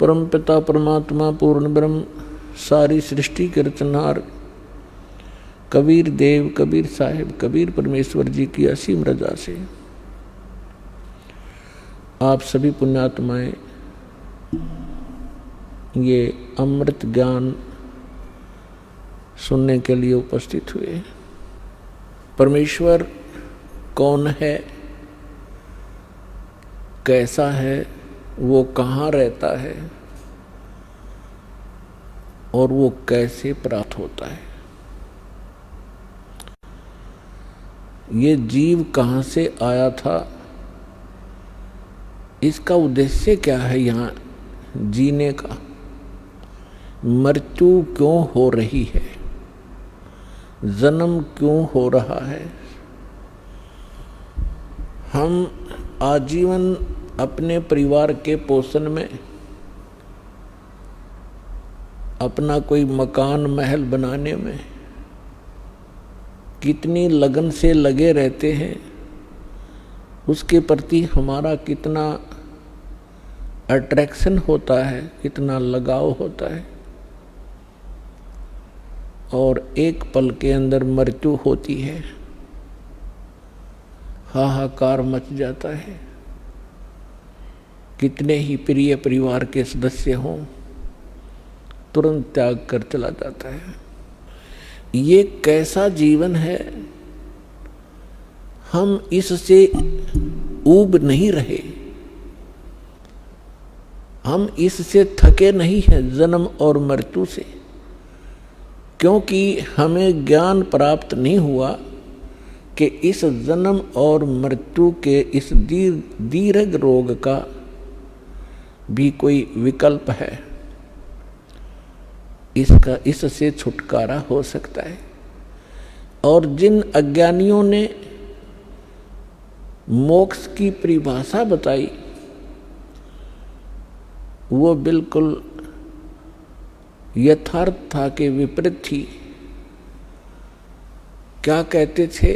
परम पिता परमात्मा पूर्ण ब्रह्म सारी सृष्टि के रचनहार कबीर देव, कबीर साहिब, कबीर परमेश्वर जी की असीम रजा से आप सभी पुण्यात्माएं ये अमृत ज्ञान सुनने के लिए उपस्थित हुए। परमेश्वर कौन है, कैसा है, वो कहाँ रहता है और वो कैसे प्राप्त होता है, ये जीव कहाँ से आया था, इसका उद्देश्य क्या है यहाँ जीने का, मृत्यु क्यों हो रही है, जन्म क्यों हो रहा है। हम आजीवन अपने परिवार के पोषण में अपना कोई मकान महल बनाने में कितनी लगन से लगे रहते हैं, उसके प्रति हमारा कितना अट्रैक्शन होता है, कितना लगाव होता है, और एक पल के अंदर मृत्यु होती है, हाहाकार मच जाता है। कितने ही प्रिय परिवार के सदस्य हों, तुरंत त्याग कर चला जाता है। ये कैसा जीवन है, हम इससे ऊब नहीं रहे, हम इससे थके नहीं हैं जन्म और मृत्यु से, क्योंकि हमें ज्ञान प्राप्त नहीं हुआ कि इस जन्म और मृत्यु के इस दीर्घ रोग का भी कोई विकल्प है, इससे छुटकारा हो सकता है। और जिन अज्ञानियों ने मोक्ष की परिभाषा बताई वो बिल्कुल यथार्थता के विपरीत थी। क्या कहते थे,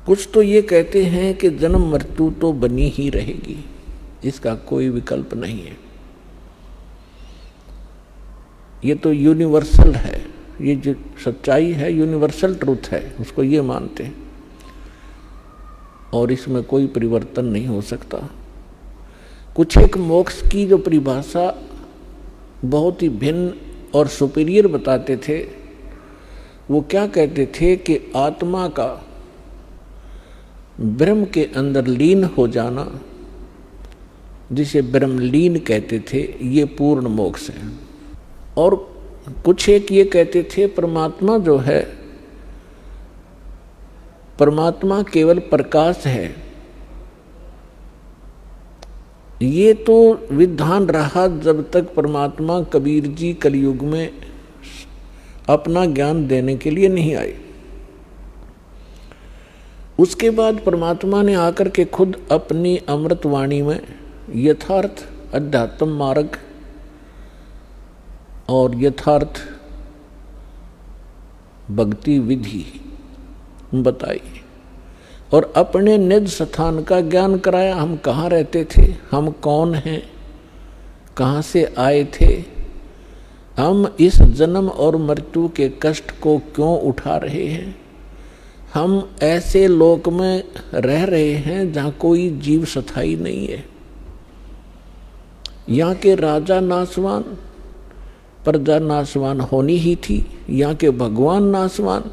कुछ तो ये कहते हैं कि जन्म मृत्यु तो बनी ही रहेगी, इसका कोई विकल्प नहीं है, ये तो यूनिवर्सल है, ये जो सच्चाई है यूनिवर्सल ट्रूथ है, उसको ये मानते हैं और इसमें कोई परिवर्तन नहीं हो सकता। कुछ एक मोक्ष की जो परिभाषा बहुत ही भिन्न और सुपीरियर बताते थे, वो क्या कहते थे कि आत्मा का ब्रह्म के अंदर लीन हो जाना, जिसे ब्रह्मलीन कहते थे, ये पूर्ण मोक्ष है। और कुछ एक ये कहते थे परमात्मा जो है, परमात्मा केवल प्रकाश है। ये तो विधान रहा जब तक परमात्मा कबीर जी कलयुग में अपना ज्ञान देने के लिए नहीं आए। उसके बाद परमात्मा ने आकर के खुद अपनी अमृतवाणी में यथार्थ अध्यात्म मार्ग और यथार्थ भक्ति विधि बताई और अपने निज स्थान का ज्ञान कराया। हम कहाँ रहते थे, हम कौन हैं, कहाँ से आए थे, हम इस जन्म और मृत्यु के कष्ट को क्यों उठा रहे हैं। हम ऐसे लोक में रह रहे हैं जहाँ कोई जीव स्थायी नहीं है। यहाँ के राजा नासवान, प्रजा नासवान होनी ही थी, यहाँ के भगवान नासवान,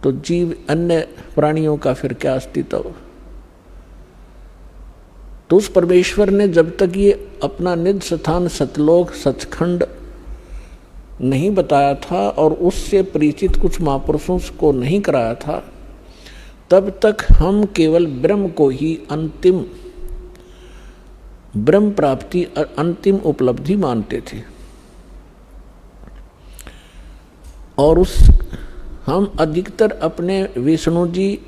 तो जीव अन्य प्राणियों का फिर क्या अस्तित्व। तो उस परमेश्वर ने जब तक ये अपना निज स्थान सतलोक सचखंड नहीं बताया था और उससे परिचित कुछ महापुरुषों को नहीं कराया था, तब तक हम केवल ब्रह्म को ही अंतिम ब्रह्म प्राप्ति और अंतिम उपलब्धि मानते थे। और हम अधिकतर अपने विष्णु जी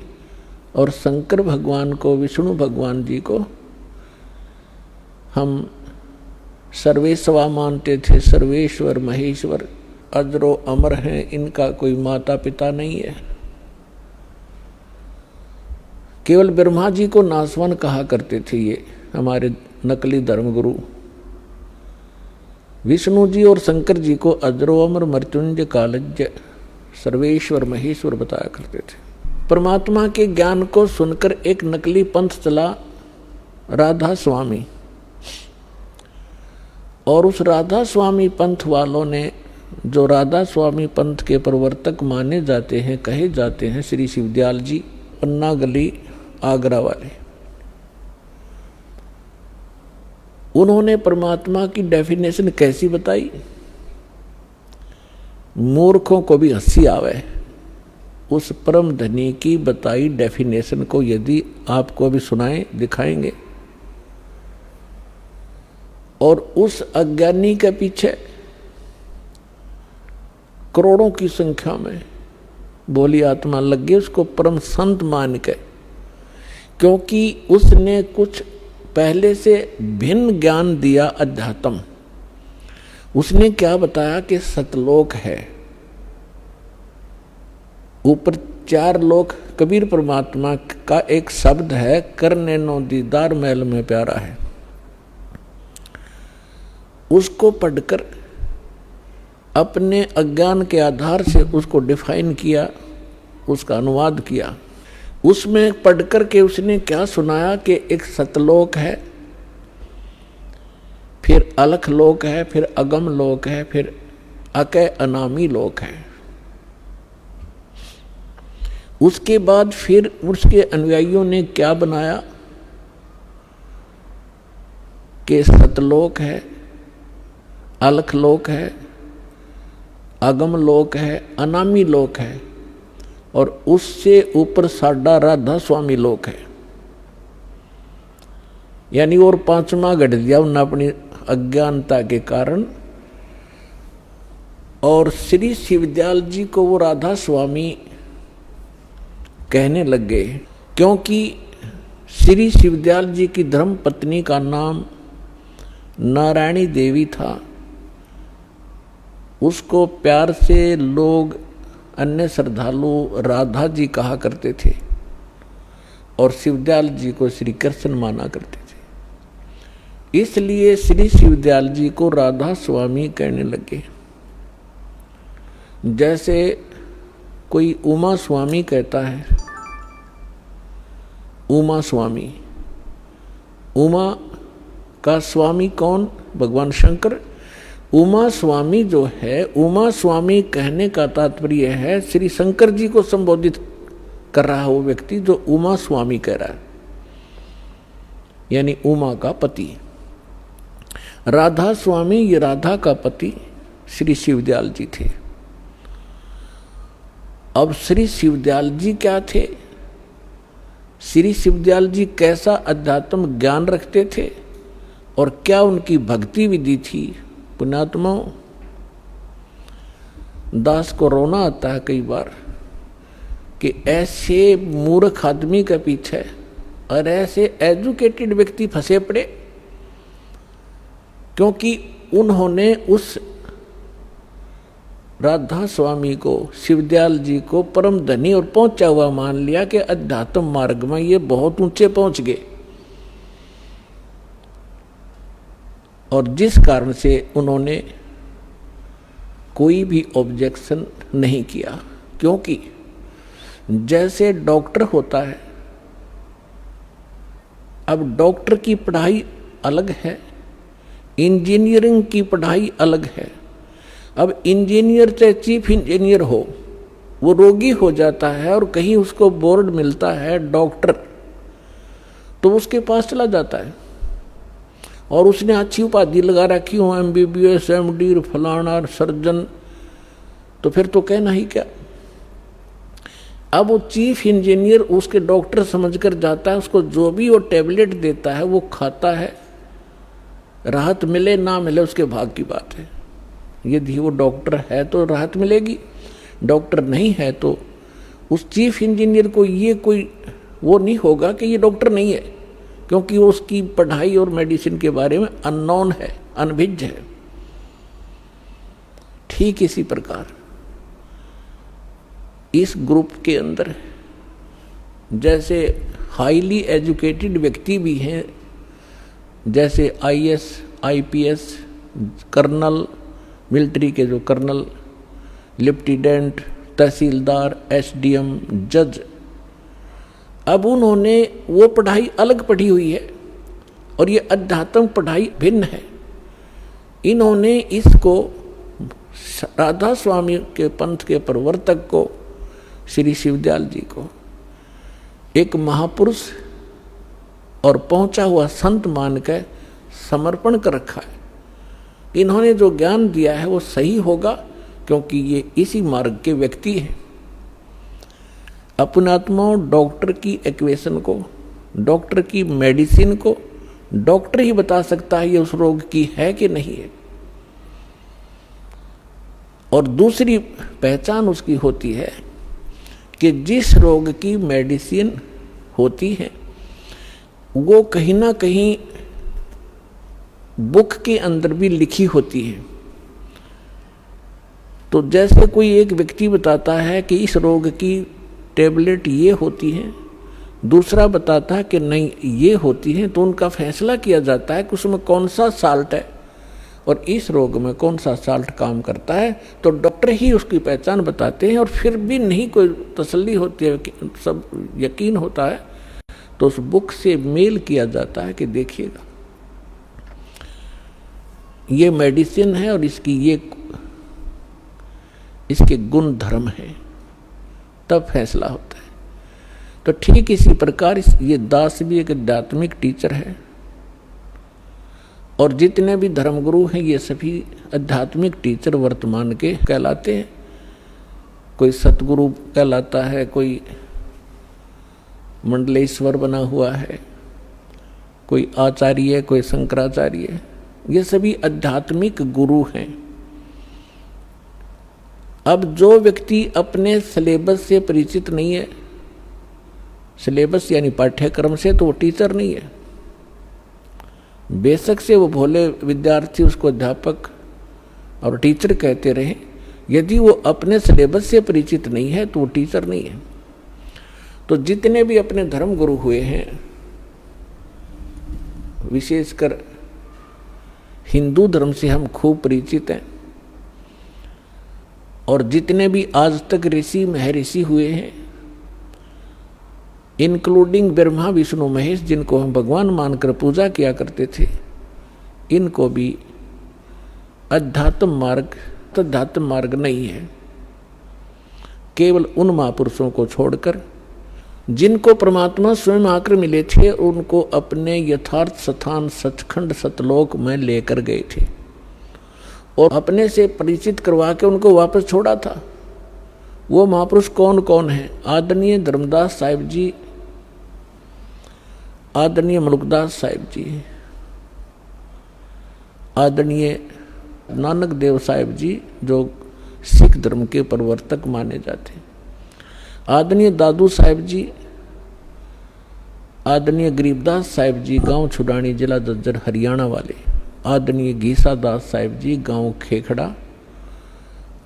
और शंकर भगवान को, विष्णु भगवान जी को हम सर्वेश्वर मानते थे। सर्वेश्वर महेश्वर अजरो अमर हैं, इनका कोई माता पिता नहीं है। केवल ब्रह्मा जी को नासवान कहा करते थे ये हमारे नकली धर्मगुरु विष्णु जी और शंकर जी को अजरो अमर मृत्युंजय कालज्य सर्वेश्वर महेश्वर बताया करते थे। परमात्मा के ज्ञान को सुनकर एक नकली पंथ चला राधा स्वामी, और उस राधा स्वामी पंथ वालों ने, जो राधा स्वामी पंथ के प्रवर्तक माने जाते हैं, कहे जाते हैं श्री शिवदयाल जी, पन्ना गली आगरा वाले, उन्होंने परमात्मा की डेफिनेशन कैसी बताई? मूर्खों को भी हंसी आवे उस परम धनी की बताई डेफिनेशन को यदि आपको भी सुनाएं, दिखाएंगे। और उस अज्ञानी के पीछे करोड़ों की संख्या में बोली आत्मा लग गई उसको परम संत मान के, क्योंकि उसने कुछ पहले से भिन्न ज्ञान दिया अध्यात्म। उसने क्या बताया कि सतलोक है, ऊपर 4 लोक, कबीर परमात्मा का एक शब्द है, करने नो दीदार महल में प्यारा है। उसको पढ़कर अपने अज्ञान के आधार से उसको डिफाइन किया, उसका अनुवाद किया। उसमें पढ़कर के उसने क्या सुनाया कि एक सतलोक है, फिर अलख लोक है, फिर अगम लोक है, फिर अकय अनामी लोक है। उसके बाद फिर उसके अनुयायियों ने क्या बनाया कि सतलोक है, अलख लोक है, अगम लोक है, अनामी लोक है, और उससे ऊपर साडा राधा स्वामी लोक है। यानी और 5वां गढ़ दिया उन्होंने अपनी अज्ञानता के कारण। और श्री शिवदयाल जी को वो राधा स्वामी कहने लग गए, क्योंकि श्री शिवदयाल जी की धर्म पत्नी का नाम नारायणी देवी था। उसको प्यार से लोग, अन्य श्रद्धालु राधा जी कहा करते थे, और शिवदयाल जी को श्री कृष्ण माना करते थे। इसलिए श्री शिवदयाल जी को राधा स्वामी कहने लगे। जैसे कोई उमा स्वामी कहता है, उमा स्वामी, उमा का स्वामी कौन? भगवान शंकर। उमा स्वामी जो है, उमा स्वामी कहने का तात्पर्य है श्री शंकर जी को संबोधित कर रहा है वो व्यक्ति जो उमा स्वामी कह रहा है, यानी उमा का पति। राधा स्वामी, ये राधा का पति श्री शिवदयाल जी थे। अब श्री शिवदयाल जी क्या थे? श्री शिवदयाल जी कैसा अध्यात्म ज्ञान रखते थे और क्या उनकी भक्ति विधि थी? पुण्यात्माओं, दास को रोना आता है कई बार कि ऐसे मूर्ख आदमी के पीछे और ऐसे एजुकेटेड व्यक्ति फंसे पड़े, क्योंकि उन्होंने उस राधा स्वामी को, शिवदयाल जी को परम धनी और पहुंचा हुआ मान लिया कि अध्यात्म मार्ग में ये बहुत ऊंचे पहुंच गए। और जिस कारण से उन्होंने कोई भी ऑब्जेक्शन नहीं किया, क्योंकि जैसे डॉक्टर होता है, अब डॉक्टर की पढ़ाई अलग है, इंजीनियरिंग की पढ़ाई अलग है। अब इंजीनियर चाहे चीफ इंजीनियर हो, वो रोगी हो जाता है और कहीं उसको बोर्ड मिलता है डॉक्टर, तो उसके पास चला जाता है और उसने अच्छी उपाधि लगा रखी हो, MBBS, MD, फलाना सर्जन, तो फिर तो कहना ही क्या। अब वो चीफ इंजीनियर उसके डॉक्टर समझकर जाता है, उसको जो भी वो टेबलेट देता है वो खाता है, राहत मिले ना मिले उसके भाग की बात है। यदि वो डॉक्टर है तो राहत मिलेगी, डॉक्टर नहीं है तो उस चीफ इंजीनियर को ये कोई वो नहीं होगा कि ये डॉक्टर नहीं है, क्योंकि वो उसकी पढ़ाई और मेडिसिन के बारे में अननोन है, अनभिज्ञ है। ठीक इसी प्रकार इस ग्रुप के अंदर जैसे हाईली एजुकेटेड व्यक्ति भी हैं, जैसे IAS, IPS, कर्नल, मिलिट्री के जो कर्नल, लेफ्टिनेंट, तहसीलदार, SDM, जज। अब उन्होंने वो पढ़ाई अलग पढ़ी हुई है और ये अध्यात्म पढ़ाई भिन्न है। इन्होंने इसको राधा स्वामी के पंथ के प्रवर्तक को, श्री शिवदयाल जी को एक महापुरुष और पहुंचा हुआ संत मान कर समर्पण कर रखा है। इन्होंने जो ज्ञान दिया है वो सही होगा, क्योंकि ये इसी मार्ग के व्यक्ति हैं। अपने आत्माओं, डॉक्टर की इक्वेशन को, डॉक्टर की मेडिसिन को डॉक्टर ही बता सकता है ये उस रोग की है कि नहीं है। और दूसरी पहचान उसकी होती है कि जिस रोग की मेडिसिन होती है वो कहीं ना कहीं बुक के अंदर भी लिखी होती है। तो जैसे कोई एक व्यक्ति बताता है कि इस रोग की टेबलेट ये होती है, दूसरा बताता है कि नहीं ये होती है, तो उनका फैसला किया जाता है कि उसमें कौन सा साल्ट है और इस रोग में कौन सा साल्ट काम करता है। तो डॉक्टर ही उसकी पहचान बताते हैं और फिर भी नहीं कोई तसल्ली होती है, सब यकीन होता है, तो उस बुक से मेल किया जाता है कि देखिएगा ये मेडिसिन है और इसके गुण धर्म है, तब फैसला होता है। तो ठीक इसी प्रकार ये दास भी एक आध्यात्मिक टीचर है और जितने भी धर्मगुरु हैं ये सभी आध्यात्मिक टीचर वर्तमान के कहलाते हैं। कोई सतगुरु कहलाता है, कोई मंडलेश्वर बना हुआ है, कोई आचार्य, कोई शंकराचार्य, ये सभी आध्यात्मिक गुरु हैं। अब जो व्यक्ति अपने सिलेबस से परिचित नहीं है, सिलेबस यानी पाठ्यक्रम से, तो वो टीचर नहीं है। बेशक से वो भोले विद्यार्थी उसको अध्यापक और टीचर कहते रहे, यदि वो अपने सिलेबस से परिचित नहीं है तो वो टीचर नहीं है। तो जितने भी अपने धर्म गुरु हुए हैं, विशेषकर हिंदू धर्म से हम खूब परिचित हैं, और जितने भी आज तक ऋषि महर्षि हुए हैं, इंक्लूडिंग ब्रह्मा विष्णु महेश, जिनको हम भगवान मानकर पूजा किया करते थे, इनको भी अध्यात्म मार्ग नहीं है। केवल उन महापुरुषों को छोड़कर जिनको परमात्मा स्वयं आकर मिले थे, उनको अपने यथार्थ स्थान सचखंड सतलोक में लेकर गए थे और अपने से परिचित करवा के उनको वापस छोड़ा था। वो महापुरुष कौन कौन है? आदरणीय धर्मदास साहिब जी, आदरणीय मलुकदास साहिब जी, आदरणीय नानक देव साहिब जी जो सिख धर्म के प्रवर्तक माने जाते, आदरणीय दादू साहिब जी, आदरणीय गरीबदास साहिब जी गांव छुडानी जिला जज्जर हरियाणा वाले, आदरणीय गीसा दास साहिब जी गांव खेखड़ा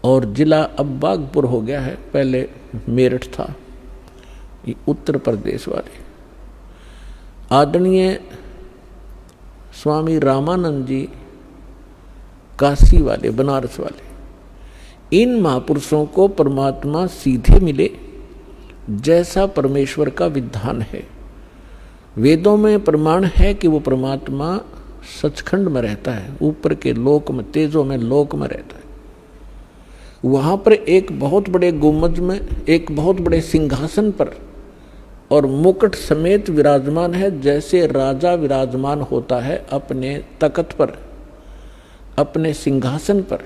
और जिला अब बागपुर हो गया है, पहले मेरठ था, ये उत्तर प्रदेश वाले, आदरणीय स्वामी रामानंद जी काशी वाले, बनारस वाले। इन महापुरुषों को परमात्मा सीधे मिले जैसा परमेश्वर का विधान है। वेदों में प्रमाण है कि वो परमात्मा सचखंड में रहता है, ऊपर के लोक में, तेजों में लोक में रहता है। वहां पर एक बहुत बड़े गुंबद में, एक बहुत बड़े सिंहासन पर और मुकुट समेत विराजमान है, जैसे राजा विराजमान होता है अपने तख्त पर, अपने सिंहासन पर।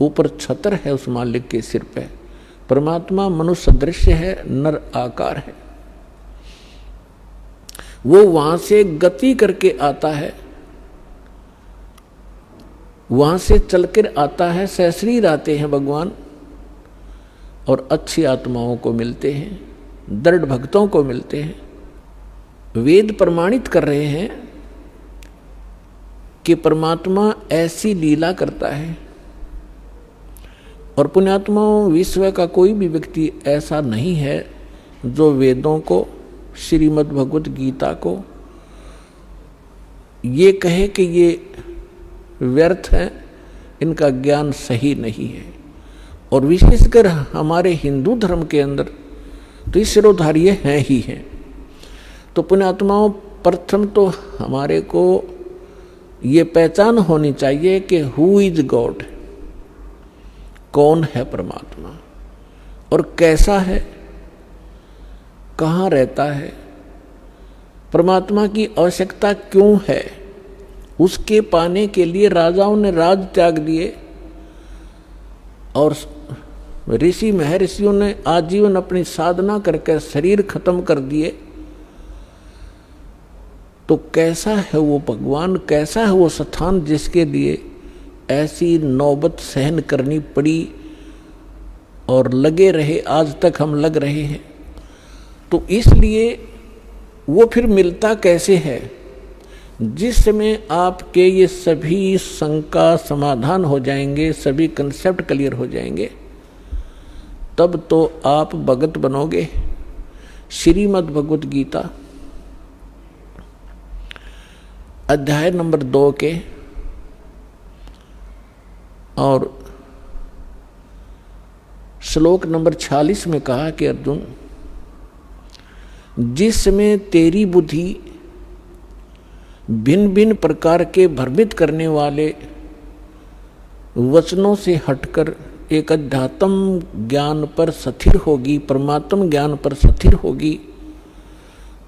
ऊपर छत्र है उस मालिक के सिर पे। परमात्मा मनुष्य दृश्य है, नर आकार है। वो वहां से गति करके आता है, वहां से चलकर आता है, सहस्रीर आते हैं भगवान और अच्छी आत्माओं को मिलते हैं, दृढ़ भक्तों को मिलते हैं। वेद प्रमाणित कर रहे हैं कि परमात्मा ऐसी लीला करता है और पुण्यात्माओं, विश्व का कोई भी व्यक्ति ऐसा नहीं है जो वेदों को, श्रीमद् भगवत गीता को ये कहे कि ये व्यर्थ है, इनका ज्ञान सही नहीं है। और विशेषकर हमारे हिंदू धर्म के अंदर तो इस सिरोधार्य हैं ही हैं। तो पुण्यात्माओं, प्रथम तो हमारे को ये पहचान होनी चाहिए कि हु इज गॉड, कौन है परमात्मा और कैसा है, कहाँ रहता है, परमात्मा की आवश्यकता क्यों है। उसके पाने के लिए राजाओं ने राज त्याग दिए और ऋषि महर्षियों ने आजीवन अपनी साधना करके शरीर खत्म कर दिए। तो कैसा है वो भगवान, कैसा है वो स्थान जिसके लिए ऐसी नौबत सहन करनी पड़ी और लगे रहे, आज तक हम लग रहे हैं। तो इसलिए वो फिर मिलता कैसे है? जिस समय आपके ये सभी शंका समाधान हो जाएंगे, सभी कंसेप्ट क्लियर हो जाएंगे, तब तो आप भगत बनोगे। श्रीमद् भगवत गीता अध्याय नंबर 2 के और श्लोक नंबर 46 में कहा कि अर्जुन, जिसमें तेरी बुद्धि भिन्न भिन्न प्रकार के भ्रमित करने वाले वचनों से हटकर एक अध्यात्म ज्ञान पर स्थिर होगी, परमात्म ज्ञान पर स्थिर होगी,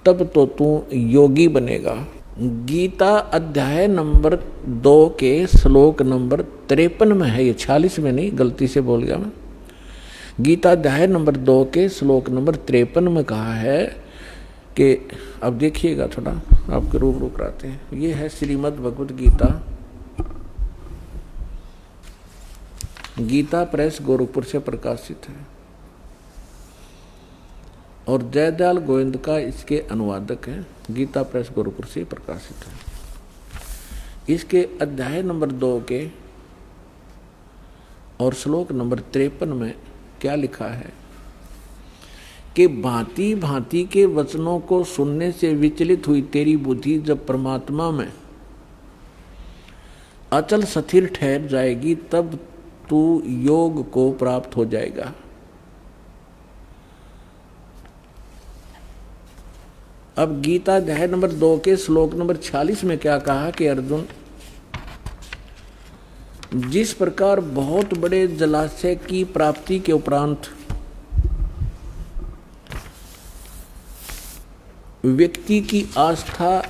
तब तो तू योगी बनेगा। गीता अध्याय नंबर 2 के श्लोक नंबर 53 में है, ये 46 में नहीं, गलती से बोल गया मैं। गीता अध्याय नंबर 2 के श्लोक नंबर 53 में कहा है कि अब देखिएगा, थोड़ा आपके रूबरू कराते हैं। ये है श्रीमद् भगवत गीता, गीता प्रेस गोरखपुर से प्रकाशित है और जयदयाल गोविंद का इसके अनुवादक है। गीता प्रेस गोरखपुर से प्रकाशित है। इसके अध्याय नंबर 2 के और श्लोक नंबर 53 में क्या लिखा है कि भांति भांति के वचनों को सुनने से विचलित हुई तेरी बुद्धि जब परमात्मा में अचल स्थिर ठहर जाएगी, तब तू योग को प्राप्त हो जाएगा। अब गीता अध्याय नंबर 2 के श्लोक नंबर 46 में क्या कहा कि अर्जुन, जिस प्रकार बहुत बड़े जलाशय की प्राप्ति के उपरांत व्यक्ति की आस्था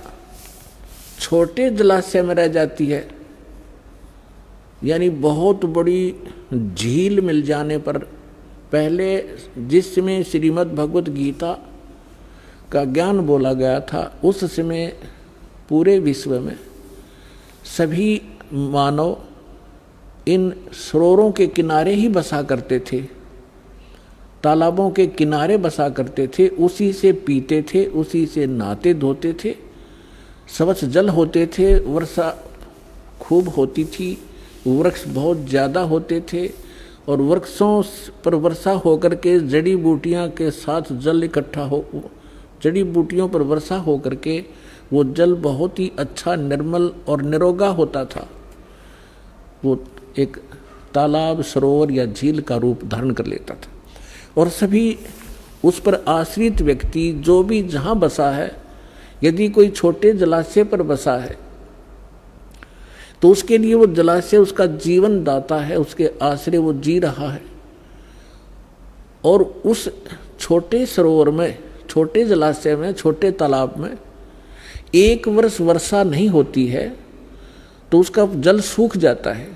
छोटे जलाशय में रह जाती है, यानी बहुत बड़ी झील मिल जाने पर, पहले जिस समय श्रीमद् भगवत गीता का ज्ञान बोला गया था, उस समय पूरे विश्व में सभी मानव इन सरोवरों के किनारे ही बसा करते थे, तालाबों के किनारे बसा करते थे, उसी से पीते थे, उसी से नहाते धोते थे, स्वच्छ जल होते थे, वर्षा खूब होती थी, वृक्ष बहुत ज़्यादा होते थे और वृक्षों पर वर्षा होकर के जड़ी बूटियाँ के साथ जल इकट्ठा हो, जड़ी बूटियों पर वर्षा होकर के वो जल बहुत ही अच्छा, निर्मल और निरोगा होता था। वो एक तालाब, सरोवर या झील का रूप धारण कर लेता था और सभी उस पर आश्रित व्यक्ति जो भी जहाँ बसा है, यदि कोई छोटे जलाशय पर बसा है तो उसके लिए वो जलाशय उसका जीवन दाता है, उसके आश्रय वो जी रहा है। और उस छोटे सरोवर में, छोटे जलाशय में, छोटे तालाब में 1 वर्ष वर्षा नहीं होती है तो उसका जल सूख जाता है,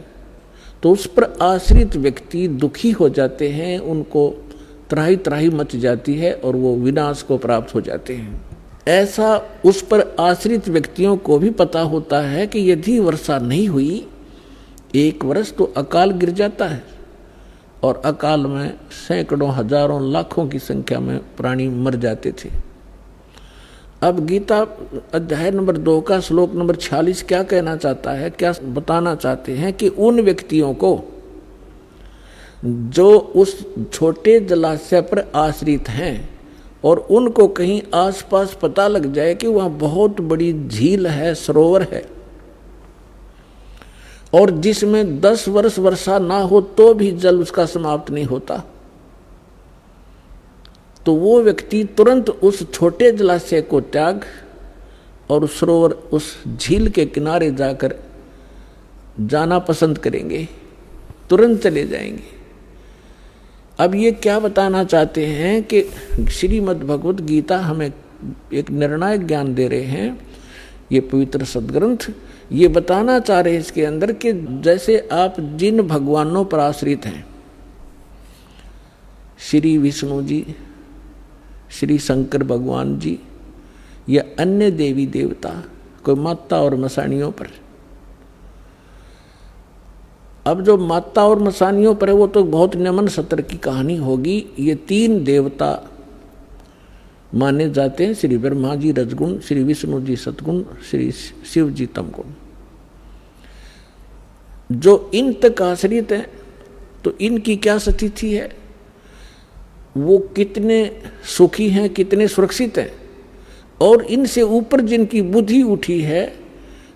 तो उस पर आश्रित व्यक्ति दुखी हो जाते हैं, उनको त्राही त्राही मच जाती है और वो विनाश को प्राप्त हो जाते हैं। ऐसा उस पर आश्रित व्यक्तियों को भी पता होता है कि यदि वर्षा नहीं हुई 1 वर्ष तो अकाल गिर जाता है और अकाल में सैकड़ों, हजारों, लाखों की संख्या में प्राणी मर जाते थे। अब गीता अध्याय नंबर 2 का श्लोक नंबर 46 क्या कहना चाहता है, क्या बताना चाहते हैं कि उन व्यक्तियों को जो उस छोटे जलाशय पर आश्रित हैं, और उनको कहीं आसपास पता लग जाए कि वहाँ बहुत बड़ी झील है, सरोवर है, और जिसमें 10 वर्ष वर्षा ना हो तो भी जल उसका समाप्त नहीं होता, तो वो व्यक्ति तुरंत उस छोटे जलाशय को त्याग और उस सरोवर, उस झील के किनारे जाकर जाना पसंद करेंगे, तुरंत चले जाएंगे। अब ये क्या बताना चाहते हैं कि श्रीमद् भगवत गीता हमें एक निर्णायक ज्ञान दे रहे हैं, ये पवित्र सदग्रंथ ये बताना चाह रहे हैं इसके अंदर कि जैसे आप जिन भगवानों पर आश्रित हैं, श्री विष्णु जी, श्री शंकर भगवान जी या अन्य देवी देवता, कोई माता और मसानियों पर, अब जो माता और मसानियों पर है वो तो बहुत नमन सत्र की कहानी होगी। ये 3 देवता माने जाते हैं, श्री ब्रह्मा जी रजगुण, श्री विष्णु जी सतगुण, श्री शिव जी तमगुण। जो इन तक आश्रित हैं तो इनकी क्या स्थिति है, वो कितने सुखी हैं, कितने सुरक्षित हैं। और इनसे ऊपर जिनकी बुद्धि उठी है,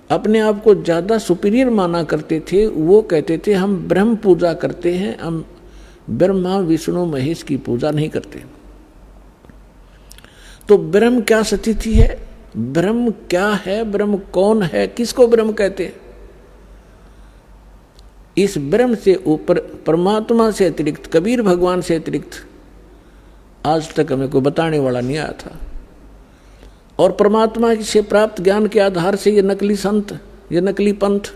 अपने आप को ज़्यादा सुपीरियर माना करते थे, वो कहते थे हम ब्रह्म पूजा करते हैं, हम ब्रह्मा विष्णु महेश की पूजा नहीं करते। तो ब्रह्म क्या स्थिति है, ब्रह्म क्या है, ब्रह्म कौन है, किसको ब्रह्म कहते हैं? इस ब्रह्म से ऊपर परमात्मा से अतिरिक्त, कबीर भगवान से अतिरिक्त आज तक हमें कोई बताने वाला नहीं आया था। और परमात्मा से प्राप्त ज्ञान के आधार से ये नकली संत, ये नकली पंथ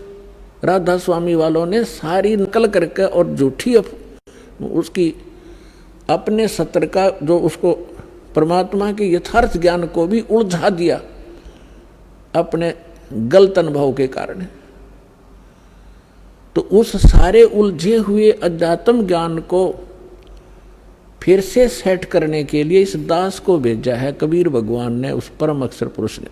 राधा स्वामी वालों ने सारी नकल करके और झूठी उसकी अपने सत्र का जो उसको परमात्मा के यथार्थ ज्ञान को भी उलझा दिया अपने गलत अनुभव के कारण। तो उस सारे उलझे हुए अध्यात्म ज्ञान को फिर से सेट करने के लिए इस दास को भेजा है कबीर भगवान ने, उस परम अक्षर पुरुष ने।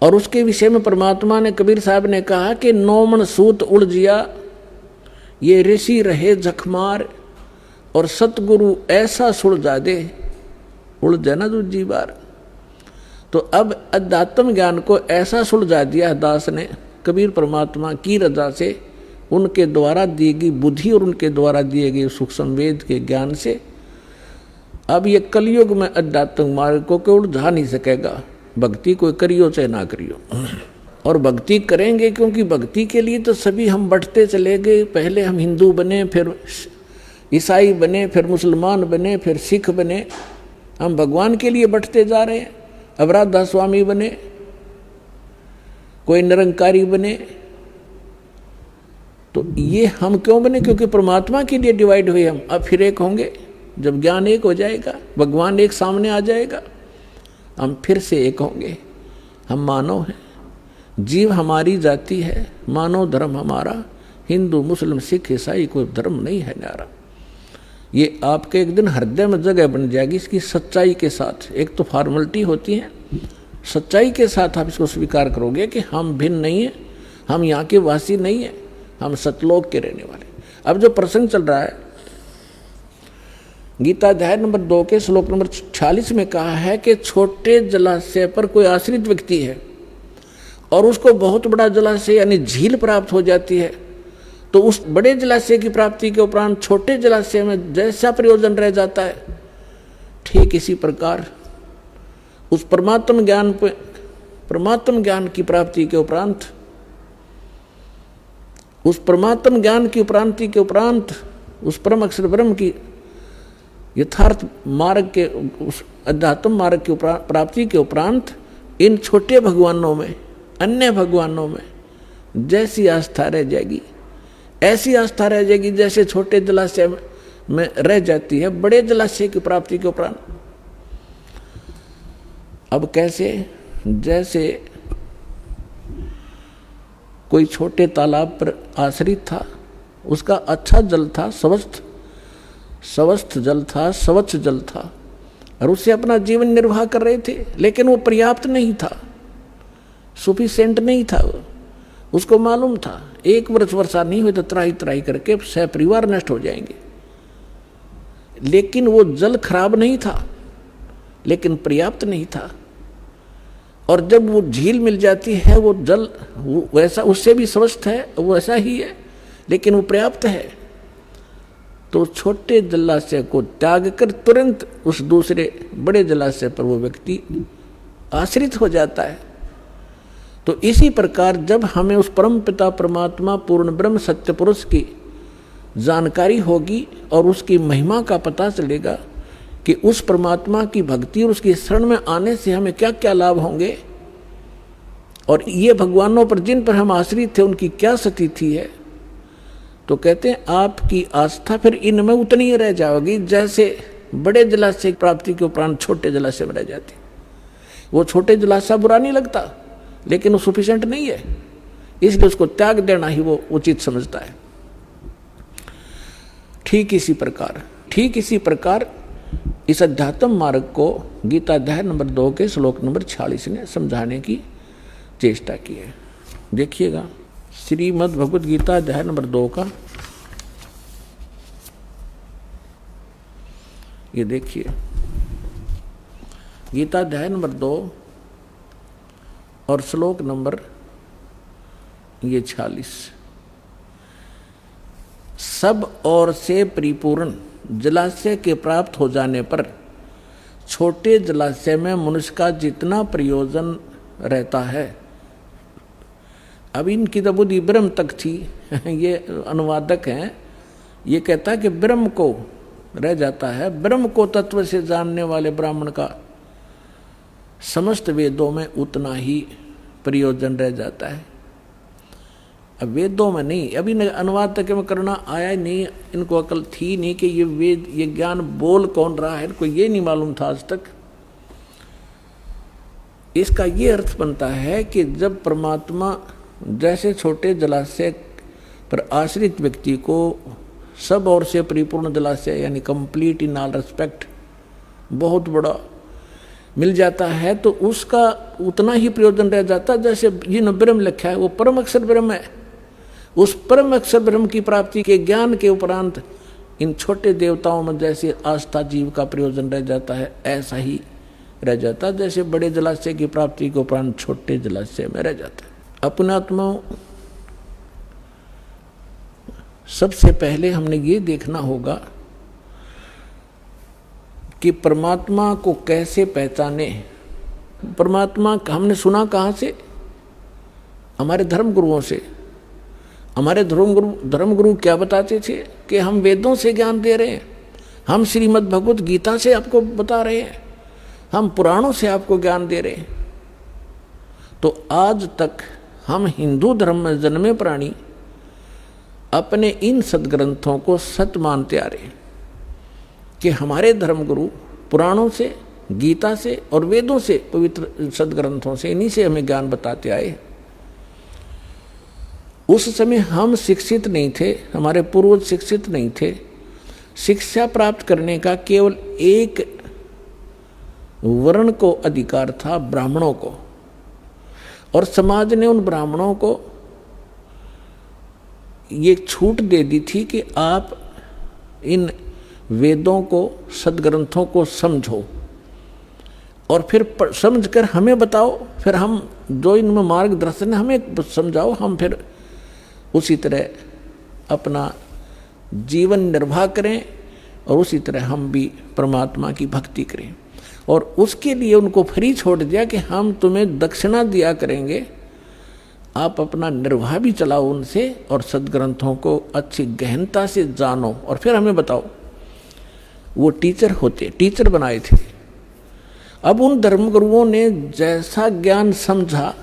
और उसके विषय में परमात्मा ने, कबीर साहब ने कहा कि 9 मन सूत उलझिया, ये ऋषि रहे जखमार, और सतगुरु ऐसा सुलझा दे, उलझे ना दूजी बार। तो अब अध्यात्म ज्ञान को ऐसा सुलझा दिया दास ने कबीर परमात्मा की रजा से, उनके द्वारा दी गई बुद्धि और उनके द्वारा दिए गए सूक्ष्म वेद के ज्ञान से। अब ये कलयुग में अध्यात्म मार्ग को कोई उलझा नहीं सकेगा, भक्ति कोई करियो चाहे ना करियो। और भक्ति करेंगे क्योंकि भक्ति के लिए तो सभी हम बढ़ते चले गए। पहले हम हिंदू बने, फिर ईसाई बने, फिर मुसलमान बने, फिर सिख बने, हम भगवान के लिए बढ़ते जा रहे हैं। अब राधा स्वामी बने, कोई निरंकारी बने, तो ये हम क्यों बने? क्योंकि परमात्मा के लिए डिवाइड हुए हम। अब फिर एक होंगे, जब ज्ञान एक हो जाएगा, भगवान एक सामने आ जाएगा, हम फिर से एक होंगे। हम मानव हैं, जीव हमारी जाति है, मानव धर्म हमारा, हिंदू मुस्लिम सिख ईसाई कोई धर्म नहीं है न्यारा। ये आपके एक दिन हृदय में जगह बन जाएगी इसकी सच्चाई के साथ। एक तो फॉर्मेलिटी होती है, सच्चाई के साथ आप इसको स्वीकार करोगे कि हम भिन्न नहीं हैं, हम यहाँ के वासी नहीं हैं, हम सतलोक के रहने वाले। अब जो प्रसंग चल रहा है, गीता अध्याय नंबर 2 के श्लोक नंबर 46 में कहा है कि छोटे जलाशय पर कोई आश्रित व्यक्ति है और उसको बहुत बड़ा जलाशय यानी झील प्राप्त हो जाती है, तो उस बड़े जलाशय की प्राप्ति के उपरांत छोटे जलाशय में जैसा प्रयोजन रह जाता है, ठीक इसी प्रकार उस परमात्म ज्ञान की प्राप्ति के उपरांत, उस परमात्म ज्ञान की प्राप्ति के उपरांत, उस परम अक्षर ब्रह्म की यथार्थ मार्ग के, उस अध्यात्म मार्ग की प्राप्ति के उपरांत इन छोटे भगवानों में, अन्य भगवानों में जैसी आस्था रह जाएगी, ऐसी आस्था रह जाएगी जैसे छोटे जलाशय में रह जाती है बड़े जलाशय की प्राप्ति के उपरांत। अब कैसे? जैसे कोई छोटे तालाब पर आश्रित था, उसका अच्छा जल था, स्वस्थ जल था, स्वच्छ जल था, और उससे अपना जीवन निर्वाह कर रहे थे, लेकिन वो पर्याप्त नहीं था, सफिशिएंट नहीं था। उसको मालूम था 1 वर्ष वर्षा नहीं हुई तो त्राही त्राही करके सह परिवार नष्ट हो जाएंगे। लेकिन वो जल खराब नहीं था, लेकिन पर्याप्त नहीं था। और जब वो झील मिल जाती है, वो जल वैसा उससे भी स्वस्थ है, वो ऐसा ही है, लेकिन वो पर्याप्त है। तो छोटे जलाशय को त्याग कर तुरंत उस दूसरे बड़े जलाशय पर वो व्यक्ति आश्रित हो जाता है। तो इसी प्रकार जब हमें उस परम पिता परमात्मा पूर्ण ब्रह्म सत्य पुरुष की जानकारी होगी और उसकी महिमा का पता चलेगा कि उस परमात्मा की भक्ति और उसकी शरण में आने से हमें क्या क्या लाभ होंगे, और ये भगवानों पर जिन पर हम आश्रित थे उनकी क्या स्थिति है, तो कहते हैं आपकी आस्था फिर इनमें उतनी ही रह जाएगी जैसे बड़े जलाशय प्राप्ति के उपरांत छोटे जलाशय में रह जाती। वो छोटे जलाशय बुरा नहीं लगता, लेकिन वो सफिशिएंट नहीं है, इसलिए उसको त्याग देना ही वो उचित समझता है। ठीक इसी प्रकार इस अध्यात्म मार्ग को गीता अध्याय नंबर 2 के श्लोक नंबर 46 ने समझाने की चेष्टा की है। देखिएगा श्रीमद् भगवद गीता अध्याय नंबर 2 का, ये देखिए गीता अध्याय नंबर 2 और श्लोक नंबर ये 46। सब ओर से परिपूर्ण जलाशय के प्राप्त हो जाने पर छोटे जलाशय में मनुष्य का जितना प्रयोजन रहता है। अब इनकी तो बुद्धि ब्रह्म तक थी। ये अनुवादक हैं, ये कहता है कि ब्रह्म को रह जाता है। ब्रह्म को तत्व से जानने वाले ब्राह्मण का समस्त वेदों में उतना ही प्रयोजन रह जाता है। अब वेदों में नहीं, अभी अनुवाद तक में करना आया ही नहीं, इनको अकल थी नहीं कि ये वेद, ये ज्ञान बोल कौन रहा है, इनको ये नहीं मालूम था आज तक। इसका ये अर्थ बनता है कि जब परमात्मा जैसे छोटे जलाशय पर आश्रित व्यक्ति को सब ओर से परिपूर्ण जलाशय यानी कंप्लीट इन ऑल रिस्पेक्ट बहुत बड़ा मिल जाता है, तो उसका उतना ही प्रयोजन रह जाता है जैसे जिन ब्रह्म लिखा है वो परम अक्षर ब्रह्म है। उस परम अक्षर ब्रह्म की प्राप्ति के ज्ञान के उपरांत इन छोटे देवताओं में जैसे आस्था जीव का प्रयोजन रह जाता है, ऐसा ही रह जाता है जैसे बड़े जलाशय की प्राप्ति के उपरांत छोटे जलाशय में रह जाता है। अपने आत्मा सबसे पहले हमने ये देखना होगा कि परमात्मा को कैसे पहचाने। परमात्मा हमने सुना कहाँ से? हमारे धर्म गुरुओं से। हमारे धर्म गुरु क्या बताते थे कि हम वेदों से ज्ञान दे रहे हैं, हम श्रीमद् भगवत गीता से आपको बता रहे हैं, हम पुराणों से आपको ज्ञान दे रहे हैं। तो आज तक हम हिंदू धर्म में जन्मे प्राणी अपने इन सदग्रंथों को सत्य मानते आ रहे हैं कि हमारे धर्मगुरु पुराणों से, गीता से और वेदों से, पवित्र सदग्रंथों से, इन्हीं से हमें ज्ञान बताते आए। उस समय हम शिक्षित नहीं थे, हमारे पूर्वज शिक्षित नहीं थे। शिक्षा प्राप्त करने का केवल एक वर्ण को अधिकार था, ब्राह्मणों को, और समाज ने उन ब्राह्मणों को ये छूट दे दी थी कि आप इन वेदों को, सदग्रंथों को समझो और फिर समझकर हमें बताओ, फिर हम जो इनमें मार्गदर्शन है हमें समझाओ, हम फिर उसी तरह अपना जीवन निर्वाह करें और उसी तरह हम भी परमात्मा की भक्ति करें। और उसके लिए उनको फ्री छोड़ दिया कि हम तुम्हें दक्षिणा दिया करेंगे, आप अपना निर्वाह भी चलाओ उनसे और सदग्रंथों को अच्छी गहनता से जानो और फिर हमें बताओ। वो टीचर बनाए थे। अब उन धर्मगुरुओं ने जैसा ज्ञान समझा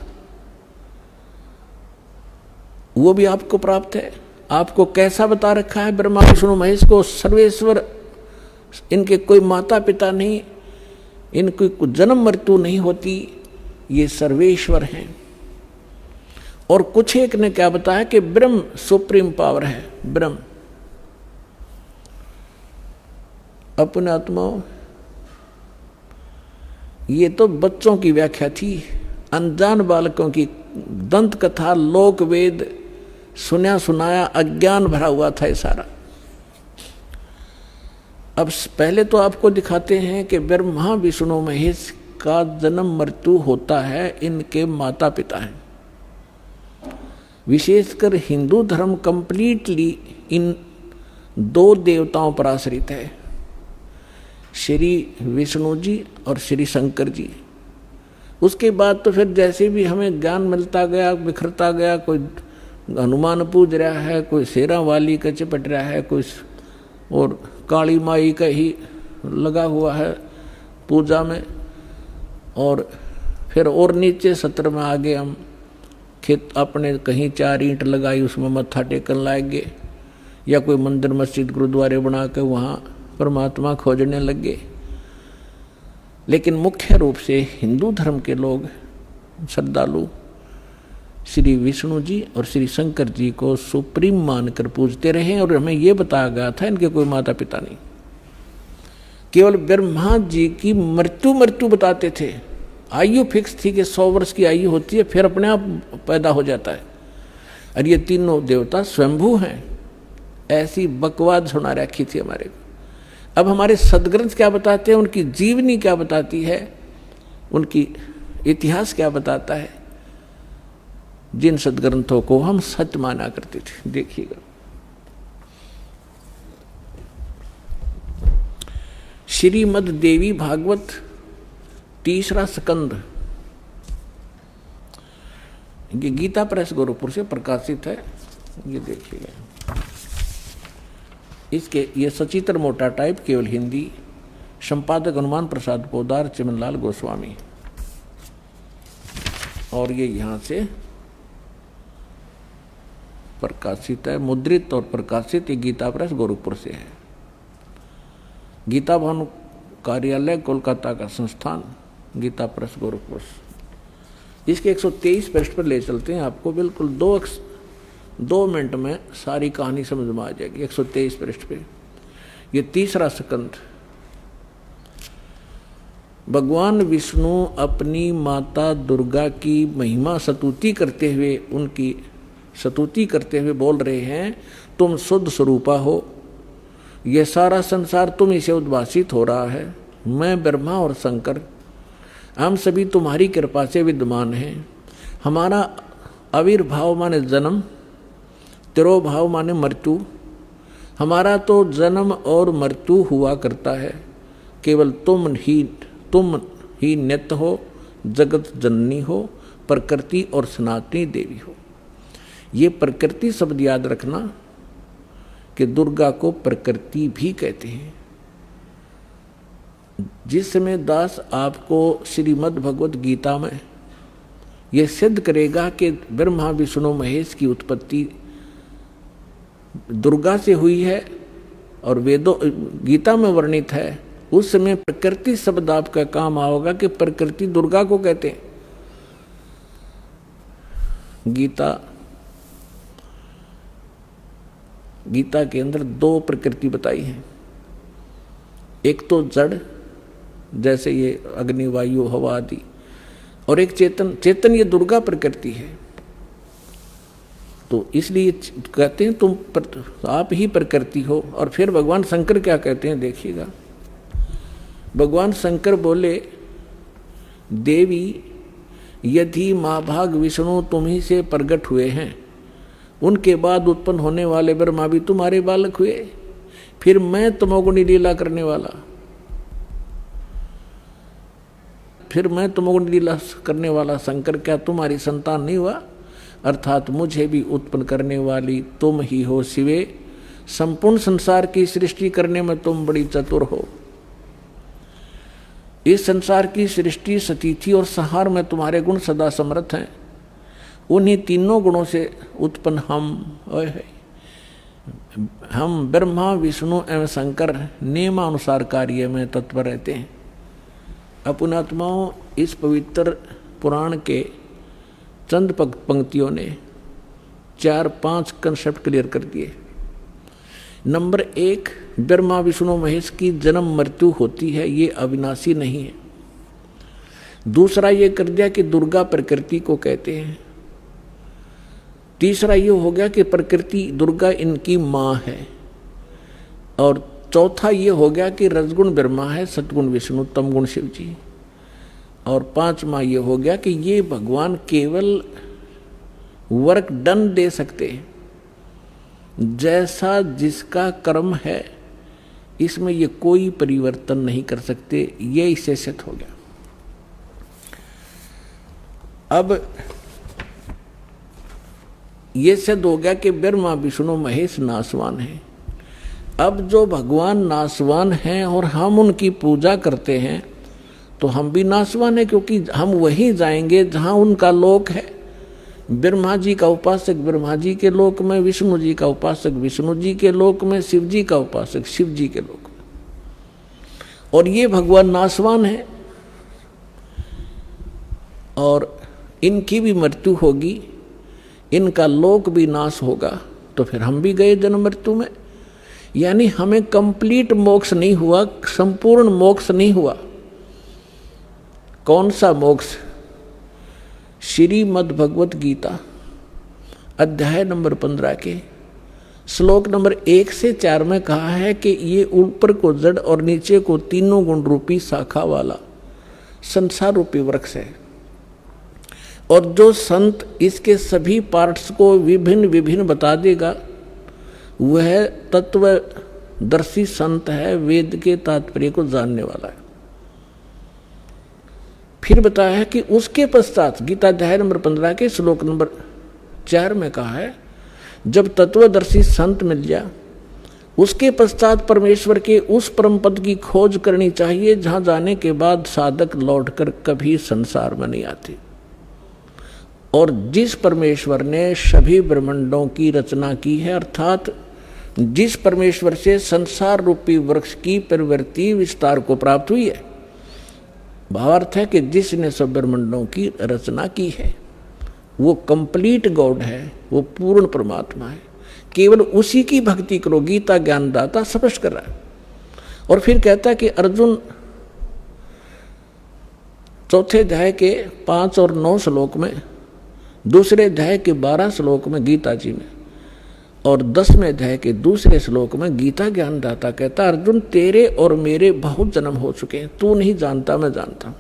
वो भी आपको प्राप्त है। आपको कैसा बता रखा है? ब्रह्मा विष्णु महेश को सर्वेश्वर, इनके कोई माता पिता नहीं, इनकी जन्म मृत्यु नहीं होती, ये सर्वेश्वर हैं। और कुछ एक ने क्या बताया कि ब्रह्म सुप्रीम पावर है। ब्रह्म अपने आत्माओं, ये तो बच्चों की व्याख्या थी, अनजान बालकों की दंत कथा, लोक वेद, सुना सुनाया अज्ञान भरा हुआ था ये सारा। अब पहले तो आपको दिखाते हैं कि ब्रह्मा विष्णु महेश का जन्म मृत्यु होता है, इनके माता पिता हैं। विशेषकर हिंदू धर्म कंप्लीटली इन दो देवताओं पर आश्रित है, श्री विष्णु जी और श्री शंकर जी। उसके बाद तो फिर जैसे भी हमें ज्ञान मिलता गया, बिखरता गया, कोई हनुमान पूज रहा है, कोई शेरा वाली का चिपट रहा है, कोई और काली माई का ही लगा हुआ है पूजा में, और फिर और नीचे सत्र में आगे हम खेत अपने कहीं 4 ईंट लगाई उसमें मत्था टेकन लाएंगे, या कोई मंदिर मस्जिद गुरुद्वारे बना के वहाँ परमात्मा खोजने लगे। लेकिन मुख्य रूप से हिंदू धर्म के लोग श्रद्धालु श्री विष्णु जी और श्री शंकर जी को सुप्रीम मानकर पूजते रहे। और हमें ये बताया गया था इनके कोई माता पिता नहीं, केवल ब्रह्मा जी की मृत्यु बताते थे। आयु फिक्स थी कि 100 वर्ष की आयु होती है, फिर अपने आप पैदा हो जाता है। और ये तीनों देवता स्वयंभू हैं, ऐसी बकवाद सुना रखी थी हमारे को। अब हमारे सदग्रंथ क्या बताते हैं, उनकी जीवनी क्या बताती है, उनकी इतिहास क्या बताता है, जिन सदग्रंथों को हम सच माना करते थे। देखिएगा, श्रीमद् देवी भागवत 3रा स्कंद, ये गीता प्रेस गोरखपुर से प्रकाशित है। ये देखिएगा, इसके ये सचित्र मोटा टाइप, केवल हिंदी, संपादक हनुमान प्रसाद पोदार, चिमनलाल गोस्वामी। और ये यहाँ से प्रकाशित है, मुद्रित और प्रकाशित। ये गीता प्रेस गोरखपुर से है। गीता भवन कार्यालय कोलकाता का संस्थान, गीता प्रेस गोरखपुर। इसके 123 पृष्ठ पर ले चलते हैं आपको, बिल्कुल 2 मिनट में सारी कहानी समझ में आ जाएगी। 123 पृष्ठ पे ये 3रा स्कंद। भगवान विष्णु अपनी माता दुर्गा की महिमा स्तुति करते हुए, उनकी स्तुति करते हुए बोल रहे हैं, तुम शुद्ध स्वरूपा हो, यह सारा संसार तुम ही से उद्भासित हो रहा है। मैं ब्रह्मा और शंकर, हम सभी तुम्हारी कृपा से विद्यमान हैं। हमारा आविर्भाव माने जन्म, तिरोभाव माने मृत्यु। हमारा तो जन्म और मृत्यु हुआ करता है, केवल तुम ही नित्य हो, जगत जननी हो, प्रकृति और सनातनी देवी हो। ये प्रकृति शब्द याद रखना कि दुर्गा को प्रकृति भी कहते हैं। जिस समय दास आपको श्रीमद् भगवत गीता में यह सिद्ध करेगा कि ब्रह्मा विष्णु महेश की उत्पत्ति दुर्गा से हुई है और वेदों गीता में वर्णित है, उस समय प्रकृति शब्द आपका काम आओगा कि प्रकृति दुर्गा को कहते हैं। गीता के अंदर 2 प्रकृति बताई है। एक तो जड़, जैसे ये अग्नि वायु हवा आदि, और एक चेतन ये दुर्गा प्रकृति है। तो इसलिए कहते हैं तुम आप ही प्रकृति हो। और फिर भगवान शंकर क्या कहते हैं, देखिएगा। भगवान शंकर बोले, देवी यदि महाभाग विष्णु तुम ही से प्रकट हुए हैं, उनके बाद उत्पन्न होने वाले ब्रह्मा भी तुम्हारे बालक हुए, फिर मैं तमोगुणी लीला करने वाला, शंकर क्या तुम्हारी संतान नहीं हुआ? अर्थात मुझे भी उत्पन्न करने वाली तुम ही हो शिवे। संपूर्ण संसार की सृष्टि करने में तुम बड़ी चतुर हो। इस संसार की सृष्टि, स्थिति और संहार में तुम्हारे गुण सदा समर्थ हैं। उन्हीं तीनों गुणों से उत्पन्न हम ब्रह्मा विष्णु एवं शंकर नियमानुसार कार्य में तत्पर रहते हैं। अपनात्माओं, इस पवित्र पुराण के चंद पंक्तियों ने 4-5 कंसेप्ट क्लियर कर दिए। नंबर 1, ब्रह्मा विष्णु महेश की जन्म मृत्यु होती है, ये अविनाशी नहीं है। दूसरा ये कर दिया कि दुर्गा प्रकृति को कहते हैं। तीसरा ये हो गया कि प्रकृति दुर्गा इनकी माँ है, और चौथा ये हो गया कि रजगुण ब्रह्मा है, सतगुण विष्णु, तमगुण शिव जी, और पांचवा ये हो गया कि ये भगवान केवल वर्क डन दे सकते हैं, जैसा जिसका कर्म है इसमें ये कोई परिवर्तन नहीं कर सकते। ये इससे सिद्ध हो गया। अब ये सिद्ध हो गया कि ब्रह्मा विष्णु महेश नासवान है। अब जो भगवान नासवान हैं और हम उनकी पूजा करते हैं तो हम भी नासवान हैं, क्योंकि हम वहीं जाएंगे जहां उनका लोक है। ब्रह्मा जी का उपासक ब्रह्मा जी के लोक में, विष्णु जी का उपासक विष्णु जी के लोक में, शिव जी का उपासक शिव जी के लोक में। और ये भगवान नासवान है और इनकी भी मृत्यु होगी, इनका लोक भी नाश होगा, तो फिर हम भी गए जन्म मृत्यु में। यानी हमें कंप्लीट मोक्ष नहीं हुआ, संपूर्ण मोक्ष नहीं हुआ। कौन सा मोक्ष? श्रीमद् भगवत गीता अध्याय नंबर 15 के श्लोक नंबर 1 से 4 में कहा है कि ये ऊपर को जड़ और नीचे को तीनों गुण रूपी शाखा वाला संसार रूपी वृक्ष है, और जो संत इसके सभी पार्ट्स को विभिन्न विभिन्न बता देगा वह तत्वदर्शी संत है, वेद के तात्पर्य को जानने वाला है। फिर बताया है कि उसके पश्चात गीता अध्याय नंबर 15 के श्लोक नंबर 4 में कहा है, जब तत्वदर्शी संत मिल जाए उसके पश्चात परमेश्वर के उस परम पद की खोज करनी चाहिए जहां जाने के बाद साधक लौटकर कभी संसार में नहीं आते। और जिस परमेश्वर ने सभी ब्रह्मांडों की रचना की है, अर्थात जिस परमेश्वर से संसार रूपी वृक्ष की प्रवृत्ति विस्तार को प्राप्त हुई है, भावार्थ है कि जिसने सब ब्रह्मांडों की रचना की है वो कंप्लीट गॉड है, वो पूर्ण परमात्मा है। केवल उसी की भक्ति करो, गीता ज्ञानदाता स्पष्ट कर रहा है। और फिर कहता है कि अर्जुन चौथे अध्याय के 5 और 9 श्लोक में, दूसरे अध्याय के 12 श्लोक में गीता जी में, और 10वें अध्याय के दूसरे श्लोक में गीता ज्ञानदाता कहता, अर्जुन तेरे और मेरे बहुत जन्म हो चुके हैं, तू नहीं जानता मैं जानता हूं।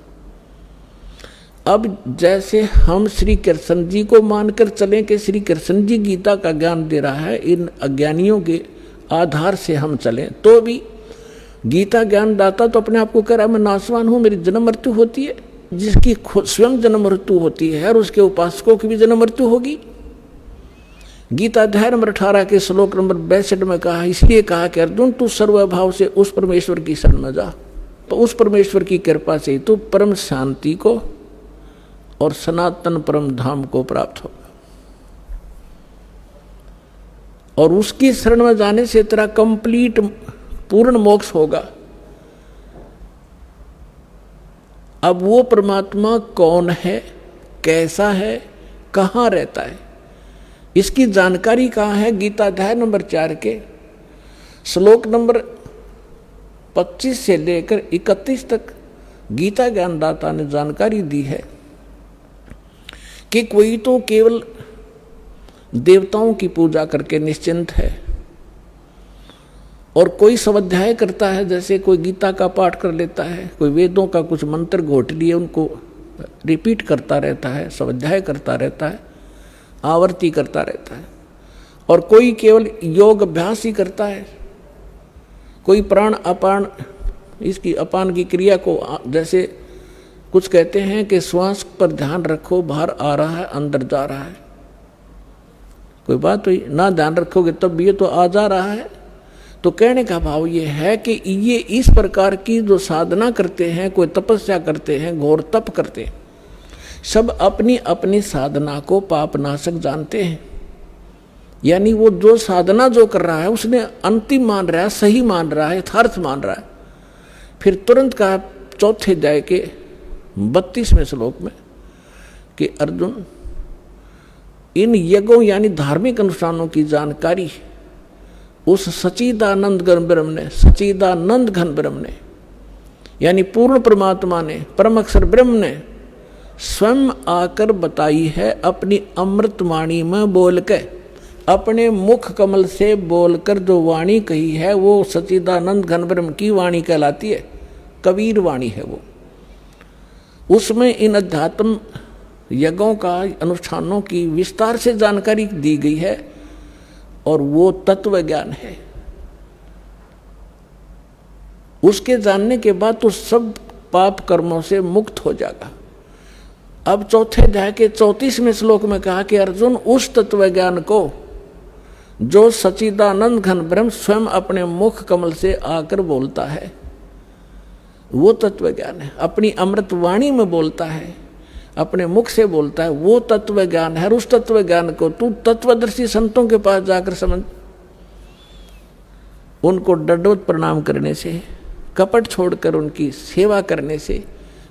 अब जैसे हम श्री कृष्ण जी को मानकर चलें कि श्री कृष्ण जी गीता का ज्ञान दे रहा है, इन अज्ञानियों के आधार से हम चलें, तो भी गीता ज्ञानदाता तो अपने आप को कह रहा है मैं नासवान हूं, मेरी जन्म मृत्यु होती है। जिसकी स्वयं जन्म मृत्यु होती है और उसके उपासकों की भी जन्म मृत्यु होगी। गीता अध्याय नंबर 18 के श्लोक नंबर 62 में कहा, इसलिए कहा कि अर्जुन तू सर्वभाव से उस परमेश्वर की शरण में जा, तो उस परमेश्वर की कृपा से तू परम शांति को और सनातन परम धाम को प्राप्त होगा, और उसकी शरण में जाने से तेरा कंप्लीट पूर्ण मोक्ष होगा। अब वो परमात्मा कौन है, कैसा है, कहाँ रहता है, इसकी जानकारी कहाँ है? गीता अध्याय नंबर 4 के श्लोक नंबर 25 से लेकर 31 तक गीता ज्ञानदाता ने जानकारी दी है कि कोई तो केवल देवताओं की पूजा करके निश्चिंत है, और कोई स्वाध्याय करता है, जैसे कोई गीता का पाठ कर लेता है, कोई वेदों का कुछ मंत्र घोट लिए उनको रिपीट करता रहता है, स्वाध्याय करता रहता है, आवर्ती करता रहता है, और कोई केवल योग अभ्यास ही करता है। कोई प्राण अपान, इसकी अपान की क्रिया को, जैसे कुछ कहते हैं कि श्वास पर ध्यान रखो, बाहर आ रहा है अंदर जा रहा है, कोई बात हुई, ना ध्यान रखोगे तब भी ये तो आ जा रहा है। तो कहने का भाव ये है कि ये इस प्रकार की जो साधना करते हैं, कोई तपस्या करते हैं, घोर तप करते हैं, सब अपनी अपनी साधना को पापनाशक जानते हैं। यानी वो जो साधना जो कर रहा है उसने अंतिम मान रहा है, सही मान रहा है, यथार्थ मान रहा है। फिर तुरंत कहा चौथे अध्याय के 32वें श्लोक में कि अर्जुन इन यज्ञों यानी धार्मिक अनुष्ठानों की जानकारी उस सच्चिदानंद घन ब्रह्म ने, सच्चिदानंद घन ब्रह्म ने, यानी पूर्ण परमात्मा ने, परम अक्षर ब्रह्म ने स्वयं आकर बताई है अपनी अमृतवाणी में बोल के, अपने मुख कमल से बोलकर जो वाणी कही है वो सच्चिदानंद घन ब्रह्म की वाणी कहलाती है, कबीर वाणी है वो। उसमें इन अध्यात्म यज्ञों का, अनुष्ठानों की विस्तार से जानकारी दी गई है और वो तत्व ज्ञान है। उसके जानने के बाद तो सब पाप कर्मों से मुक्त हो जाएगा। अब चौथे अध्याय के 34वें श्लोक में कहा कि अर्जुन, उस तत्व ज्ञान को जो सच्चिदानंद घन ब्रह्म स्वयं अपने मुख कमल से आकर बोलता है, वो तत्व ज्ञान है। अपनी अमृत वाणी में बोलता है, अपने मुख से बोलता है, वो तत्व ज्ञान है। और उस तत्व ज्ञान को तू तत्वदर्शी संतों के पास जाकर समझ। उनको दंडवत प्रणाम करने से, कपट छोड़कर उनकी सेवा करने से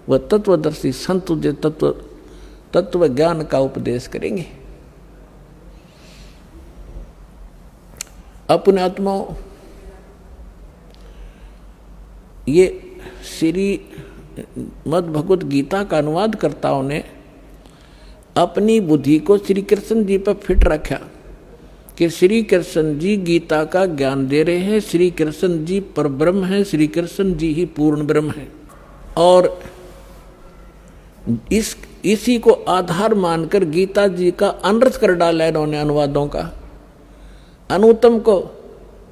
वह तत्वदर्शी संत तुझे तत्व ज्ञान का उपदेश करेंगे। अपने आत्माओं, ये श्री मद् भगवत गीता का अनुवाद कर्ताओं ने अपनी बुद्धि को श्री कृष्ण जी पर फिट रखा कि श्री कृष्ण जी गीता का ज्ञान दे रहे हैं, श्री कृष्ण जी परब्रह्म हैं, श्री कृष्ण जी ही पूर्ण ब्रह्म हैं। और इसी को आधार मानकर गीता जी का अनर्थ कर डाला है इन्होंने अनुवादों का। अनुत्तम को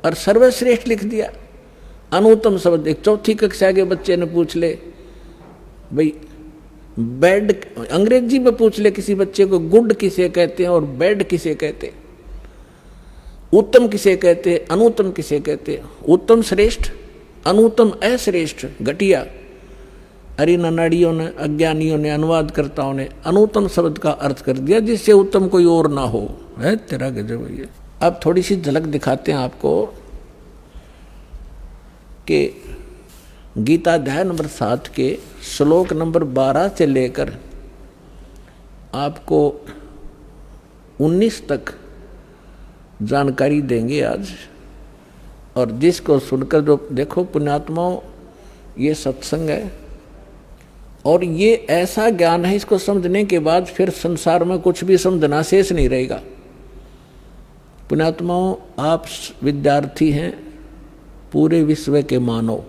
और सर्वश्रेष्ठ लिख दिया। अनुत्तम शब्द एक चौथी कक्षा के बच्चे ने पूछ ले, भाई बेड अंग्रेजी में पूछ ले किसी बच्चे को, गुड किसे कहते हैं और बेड किसे कहते हैं, उत्तम किसे कहते हैं, अनुत्तम किसे कहते हैं। उत्तम श्रेष्ठ, अनुत्तम अश्रेष्ठ, घटिया। अरे ननाड़ियों ने, अज्ञानियों ने, अनुवादकर्ताओं ने अनुत्तम शब्द का अर्थ कर दिया जिससे उत्तम कोई और ना हो। है तेरा गजब भैया। अब थोड़ी सी झलक दिखाते हैं आपको कि गीता अध्याय नंबर 7 के श्लोक नंबर 12 से लेकर आपको 19 तक जानकारी देंगे आज। और जिसको सुनकर जो देखो पुण्यात्माओं, ये सत्संग है और ये ऐसा ज्ञान है, इसको समझने के बाद फिर संसार में कुछ भी समझना शेष नहीं रहेगा। पुण्यात्माओं, आप विद्यार्थी हैं, पूरे विश्व के मानव।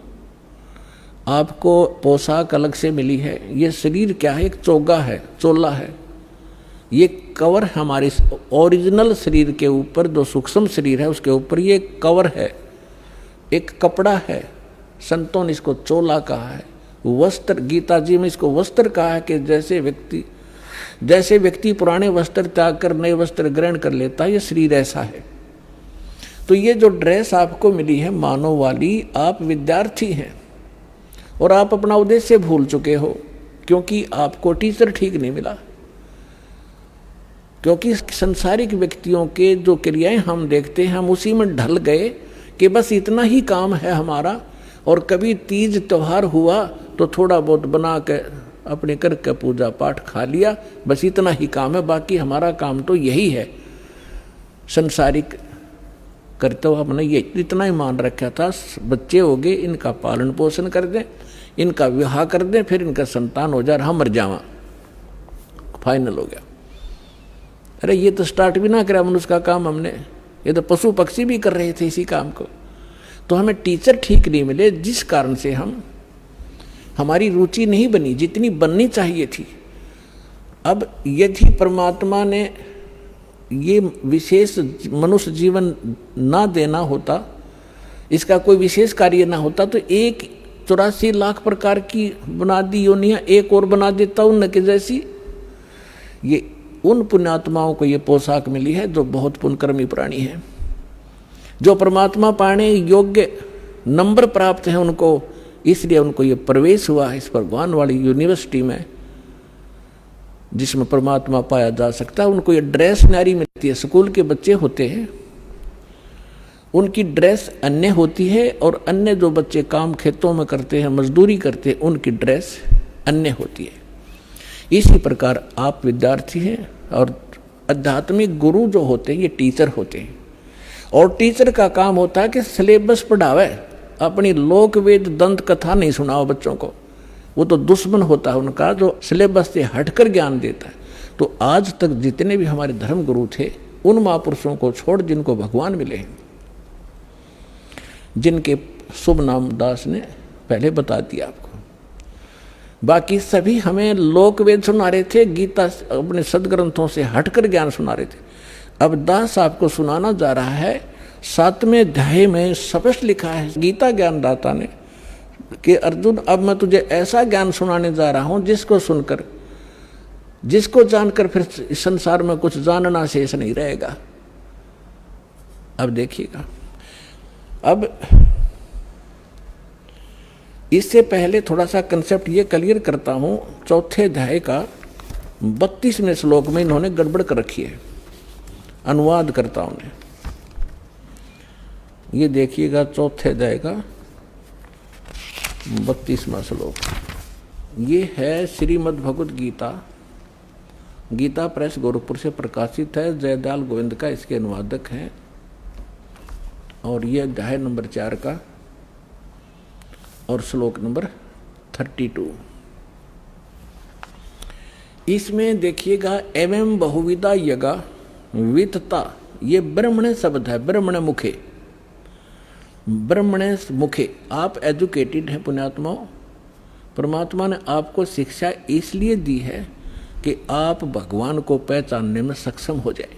आपको पोशाक अलग से मिली है। ये शरीर क्या है? एक चोगा है, चोला है। ये कवर हमारे ओरिजिनल शरीर के ऊपर, जो सूक्ष्म शरीर है उसके ऊपर ये कवर है, एक कपड़ा है। संतों ने इसको चोला कहा है। वस्त्र, गीता जी में इसको वस्त्र कहा है कि जैसे व्यक्ति पुराने वस्त्र त्याग कर नए वस्त्र ग्रहण कर लेता है, ये शरीर ऐसा है। तो ये जो ड्रेस आपको मिली है मानव वाली, आप विद्यार्थी हैं और आप अपना उद्देश्य भूल चुके हो क्योंकि आपको टीचर ठीक नहीं मिला। क्योंकि संसारिक व्यक्तियों के जो क्रियाएं हम देखते हैं, हम उसी में ढल गए कि बस इतना ही काम है हमारा। और कभी तीज त्योहार हुआ तो थोड़ा बहुत बना के अपने करके पूजा पाठ खा लिया, बस इतना ही काम है। बाकी हमारा काम तो यही है। संसारिक करते हुए हमने ये इतना ही मान रखा था, बच्चे हो गए, इनका पालन पोषण कर दें, इनका विवाह कर दें, फिर इनका संतान हो जाए, हम मर जावा, फाइनल हो गया। अरे ये तो स्टार्ट भी ना करा मनुष्य का काम हमने, ये तो पशु पक्षी भी कर रहे थे इसी काम को। तो हमें टीचर ठीक नहीं मिले, जिस कारण से हमारी रुचि नहीं बनी जितनी बननी चाहिए थी। अब यदि परमात्मा ने ये विशेष मनुष्य जीवन ना देना होता, इसका कोई विशेष कार्य ना होता, तो 84 लाख प्रकार की बना दी योनियां एक और बना देता उनके जैसी। ये उन पुण्यात्माओं को ये पोशाक मिली है जो बहुत पुण्यकर्मी प्राणी है, जो परमात्मा पाने योग्य नंबर प्राप्त है उनको, इसलिए उनको ये प्रवेश हुआ है इस भगवान वाली यूनिवर्सिटी में जिसमें परमात्मा पाया जा सकता है। उनको ये ड्रेस नारी मिलती है। स्कूल के बच्चे होते हैं, उनकी ड्रेस अन्य होती है, और अन्य जो बच्चे काम खेतों में करते हैं, मजदूरी करते हैं, उनकी ड्रेस अन्य होती है। इसी प्रकार आप विद्यार्थी हैं और आध्यात्मिक गुरु जो होते हैं ये टीचर होते हैं। और टीचर का काम होता है कि सिलेबस पढ़ावे, अपनी लोक वेद दंत कथा नहीं सुनाओ बच्चों को, वो तो दुश्मन होता है उनका जो सिलेबस से हटकर ज्ञान देता है। तो आज तक जितने भी हमारे धर्म गुरु थे उन महापुरुषों को छोड़ जिनको भगवान मिले हैं, जिनके शुभ नाम दास ने पहले बता दिया आपको। बाकी सभी हमें लोक वेद सुना रहे थे, गीता अपने सदग्रंथों से हटकर ज्ञान सुना रहे थे। अब दास आपको सुनाना जा रहा है 7वें अध्याय में स्पष्ट लिखा है गीता ज्ञानदाता ने कि अर्जुन अब मैं तुझे ऐसा ज्ञान सुनाने जा रहा हूं जिसको सुनकर, जिसको जानकर फिर इस संसार में कुछ जानना शेष नहीं रहेगा। अब देखिएगा, अब इससे पहले थोड़ा सा कंसेप्ट ये क्लियर करता हूं। 4थे अध्याय का 32वें श्लोक में इन्होंने गड़बड़ कर रखी है अनुवादकर्ताओं ने। ये देखिएगा 4थे अध्याय का 32वां श्लोक, ये है श्रीमद् भगवद गीता, गीता प्रेस गोरखपुर से प्रकाशित है। जयदयाल गोविंद का इसके अनुवादक हैं। और ये अध्याय नंबर 4 का और श्लोक नंबर 32। इसमें देखिएगा एवं बहुविधा यगा वितता, ये ब्रह्मणे शब्द है, ब्रह्मणे मुखे, ब्रह्मणे मुखे। आप एजुकेटेड हैं पुण्यात्माओं, परमात्मा ने आपको शिक्षा इसलिए दी है कि आप भगवान को पहचानने में सक्षम हो जाए।